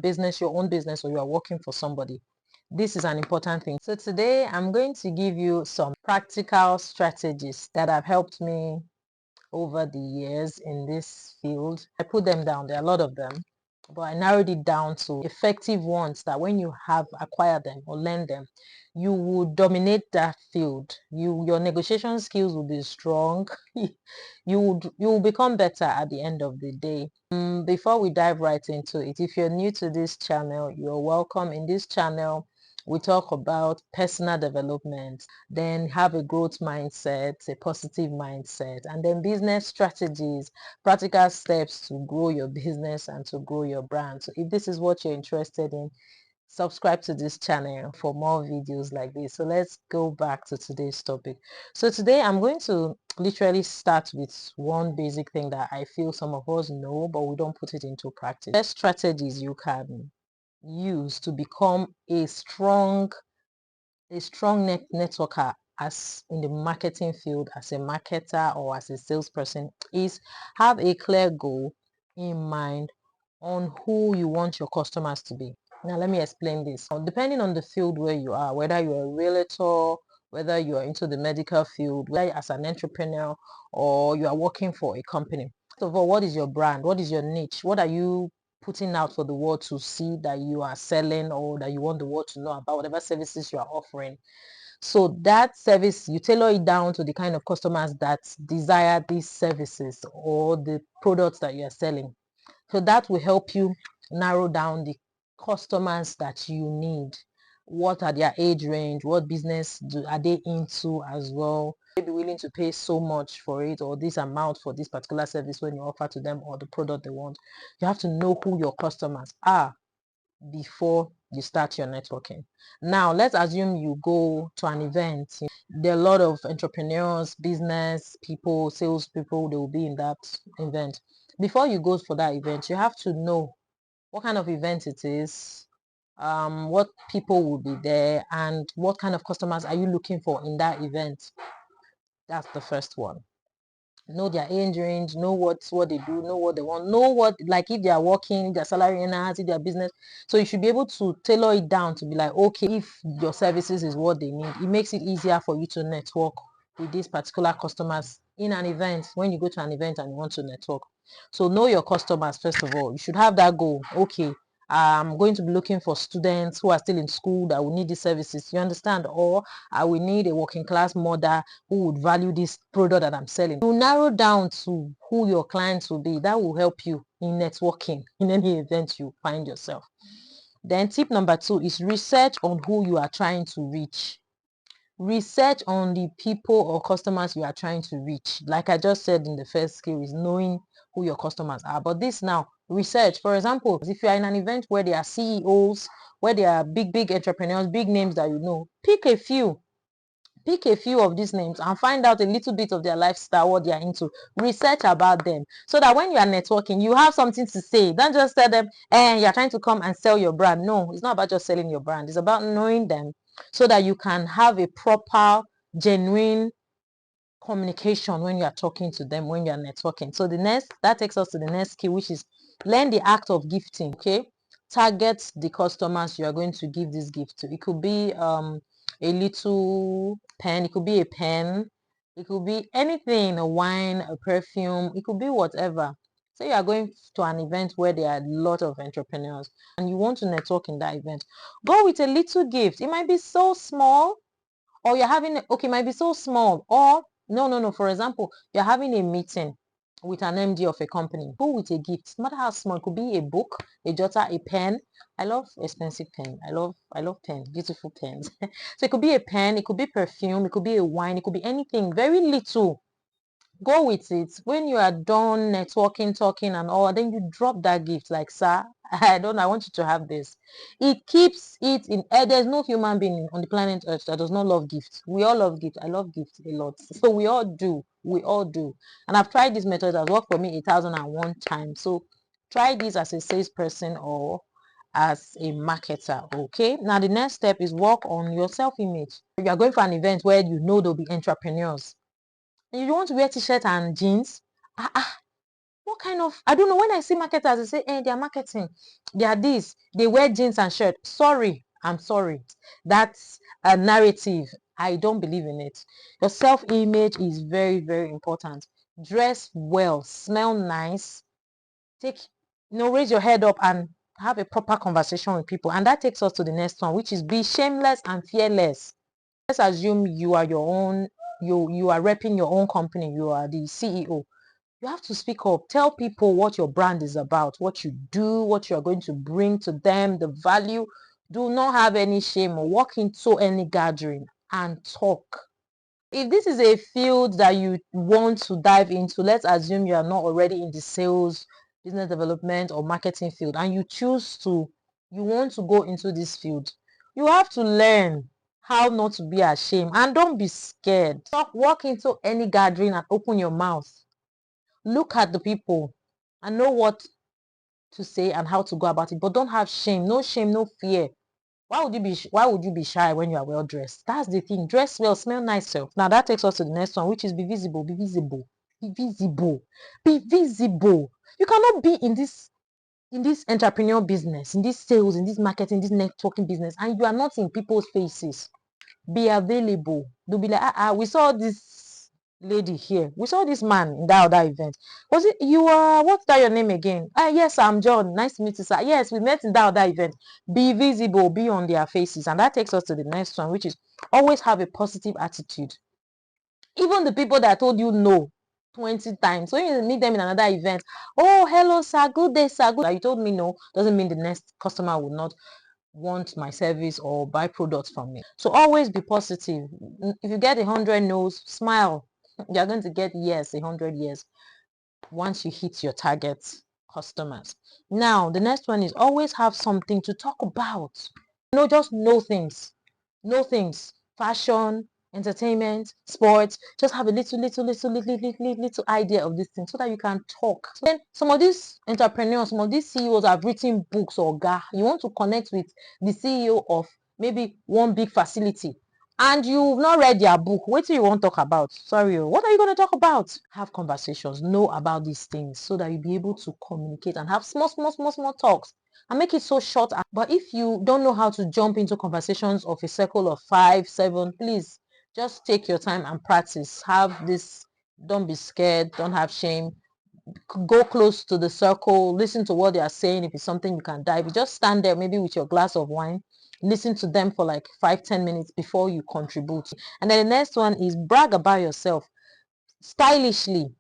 business, your own business, or you are working for somebody. This is an important thing. So today I'm going to give you some practical strategies that have helped me over the years in this field. I put them down. There are a lot of them, but I narrowed it down to effective ones that when you have acquired them or learned them, you will dominate that field. Your negotiation skills will be strong. you will become better at the end of the day. Before we dive right into it, if you're new to this channel, you're welcome. In this channel, we talk about personal development, then have a growth mindset, a positive mindset, and then business strategies, practical steps to grow your business and to grow your brand. So if this is what you're interested in, subscribe to this channel for more videos like this. So let's go back to today's topic. So today I'm going to literally start with one basic thing that I feel some of us know, but we don't put it into practice. Best strategies you can use to become a strong networker as in the marketing field, as a marketer or as a salesperson, is have a clear goal in mind on who you want your customers to be. Now let me explain this. Depending on the field where you are, whether you're a realtor, whether you are into the medical field, whether as an entrepreneur or you are working for a company. First of all, what is your brand? What is your niche? What are you putting out for the world to see that you are selling or that you want the world to know about, whatever services you are offering? So that service, you tailor it down to the kind of customers that desire these services or the products that you are selling. So that will help you narrow down the customers that you need. What are their age range? What business are they into as well? They be willing to pay so much for it or this amount for this particular service when you offer to them or the product they want. You have to know who your customers are before you start your networking. Now, let's assume you go to an event. There are a lot of entrepreneurs, business people, sales people, they will be in that event. Before you go for that event, you have to know what kind of event it is, what people will be there, and what kind of customers are you looking for in that event. That's the first one. Know their age range, know what they do, know what they want, know what, like if they are working, their salary earners, if their business. So you should be able to tailor it down to be like, okay, if your services is what they need, it makes it easier for you to network with these particular customers in an event, when you go to an event and you want to network. So know your customers first of all. You should have that goal. Okay, I'm going to be looking for students who are still in school that will need these services. You understand? Or I will need a working class mother who would value this product that I'm selling. You narrow down to who your clients will be. That will help you in networking in any event you find yourself. Then tip number 2 is research on who you are trying to reach. Research on the people or customers you are trying to reach. Like I just said in the first skill is knowing who your customers are. But this now, research. For example, if you are in an event where there are CEOs, where there are big entrepreneurs, big names that you know, pick a few of these names and find out a little bit of their lifestyle, what they are into. Research about them so that when you are networking, you have something to say. Don't just tell them, you're trying to come and sell your brand. No, it's not about just selling your brand. It's about knowing them so that you can have a proper, genuine communication when you are talking to them, when you are networking. So that takes us to the next skill, which is learn the act of gifting. Okay, target the customers you are going to give this gift to. It could be a little pen, it could be a pen, it could be anything, a wine, a perfume, it could be whatever. So you are going to an event where there are a lot of entrepreneurs and you want to network in that event. Go with a little gift. It might be so small, or you're having, okay, it might be so small, or no. For example, you're having a meeting with an MD of a company. Go with a gift, no matter how small. It could be a book, a jotter, a pen. I love expensive pen. I love pens, beautiful pens. So it could be a pen, it could be perfume, it could be a wine, it could be anything, very little. Go with it. When you are done networking, talking and all, then you drop that gift like, sir, I want you to have this. It keeps it in air. There's no human being on the planet Earth that does not love gifts. We all love gifts. I love gifts a lot. So we all do. And I've tried this method. It has worked for me 1,001 times. So try this as a salesperson or as a marketer. Okay, now the next step is work on your self-image. If you are going for an event where you know there'll be entrepreneurs, and you don't want to wear t-shirt and jeans, What kind of, I don't know, when I see marketers, they say, they are marketing, they are this, they wear jeans and shirt. Sorry, I'm sorry. That's a narrative. I don't believe in it. Your self-image is very, very important. Dress well, smell nice, take, raise your head up and have a proper conversation with people. And that takes us to the next one, which is be shameless and fearless. Let's assume you are your own, you are repping your own company, you are the CEO. You have to speak up. Tell people what your brand is about, what you do, what you are going to bring to them, the value. Do not have any shame or walk into any gathering and talk. If this is a field that you want to dive into, let's assume you are not already in the sales, business development or marketing field, and you want to go into this field, you have to learn how not to be ashamed and don't be scared. Walk into any gathering and open your mouth. Look at the people and know what to say and how to go about it, but don't have shame. No shame, no fear. Why would you be shy when you are well dressed? That's the thing. Dress well, smell nice self. Now that takes us to the next one, which is be visible. Be visible. Be visible. Be visible. You cannot be in this entrepreneurial business, in this sales, in this marketing, this networking business, and you are not in people's faces. Be available. They'll be like, we saw this lady here. We saw this man in that other event. Was it you are what's that your name again? Yes, I'm John. Nice to meet you, sir. Yes, we met in that other event. Be visible, be on their faces. And that takes us to the next one, which is always have a positive attitude. Even the people that told you no 20 times, when you meet them in another event, oh, hello, sir, good day, sir. Good. You told me no, doesn't mean the next customer will not want my service or buy products from me. So always be positive. If you get 100 no's, smile. You're going to get yes 100 years once you hit your target customers. Now the next one is always have something to talk about. Just know things. Know things. Fashion, entertainment, sports. Just have a little idea of this thing so that you can talk. So then some of these entrepreneurs, some of these CEOs have written books or you want to connect with the CEO of maybe one big facility and you've not read their book. What do you want to talk about? Sorry, what are you going to talk about? Have conversations, know about these things so that you'll be able to communicate and have small talks and make it so short. But if you don't know how to jump into conversations of a circle of 5, 7, please just take your time and practice. Have this, don't be scared, don't have shame. Go close to the circle, listen to what they are saying. If it's something you can dive, you just stand there maybe with your glass of wine, listen to them for like 5-10 minutes before you contribute. And then the next one is brag about yourself stylishly.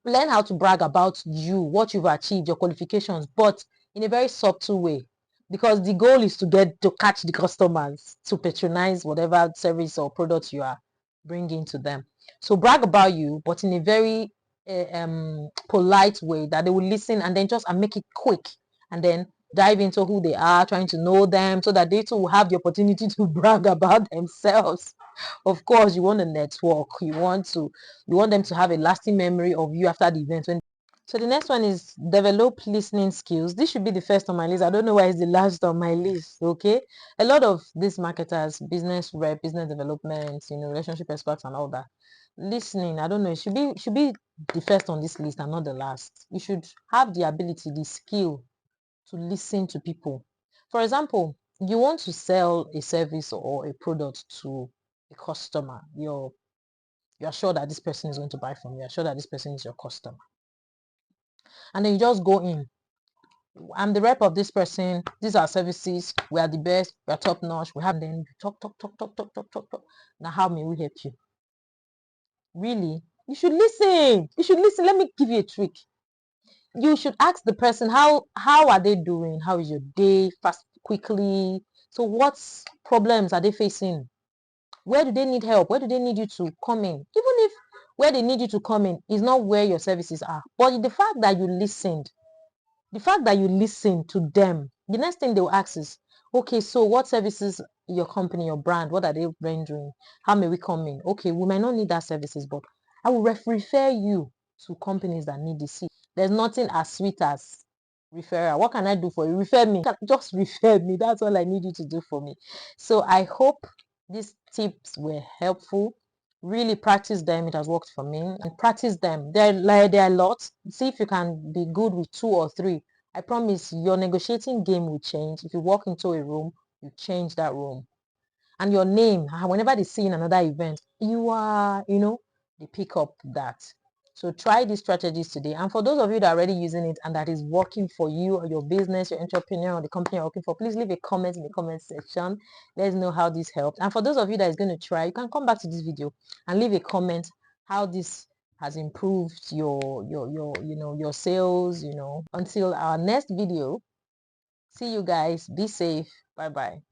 Learn how to brag about you, what you've achieved, your qualifications, but in a very subtle way, because the goal is to catch the customers to patronize whatever service or product you are bringing to them. So brag about you, but in a very polite way that they will listen and then just make it quick and then dive into who they are, trying to know them so that they too will have the opportunity to brag about themselves. Of course, you want a network. You want them to have a lasting memory of you after the event. So the next one is develop listening skills. This should be the first on my list. I don't know why it's the last on my list. Okay, a lot of these marketers, business rep, business development, relationship experts and all that. Listening, I don't know. It should be the first on this list and not the last. You should have the ability, the skill to listen to people. For example, you want to sell a service or a product to a customer. You're sure that this person is going to buy from you. You're sure that this person is your customer. And then you just go in. I'm the rep of this person. These are services. We are the best. We are top notch. We have then talk. Now, how may we help you? Really? You should listen. You should listen. Let me give you a trick. You should ask the person how are they doing? How is your day? Fast, quickly. So what problems are they facing? Where do they need help? Where do they need you to come in? Even if where they need you to come in is not where your services are. But the fact that you listened, to them, the next thing they will ask is, okay, so what services your company, your brand, what are they rendering? How may we come in? Okay, we might not need that services, but I will refer you to companies that need this. There's nothing as sweet as referral. What can I do for you? Refer me. Just refer me. That's all I need you to do for me. So I hope these tips were helpful. really practice them. It has worked for me, and practice them. There are lots. See if you can be good with 2 or 3. I promise your negotiating game will change. If you walk into a room, you change that room. And your name, whenever they see in another event, you are, they pick up that. So try these strategies today. And for those of you that are already using it and that is working for you or your business, your entrepreneur, or the company you're working for, please leave a comment in the comment section. Let us know how this helped. And for those of you that is going to try, you can come back to this video and leave a comment how this has improved your sales. Until our next video, see you guys. Be safe. Bye bye.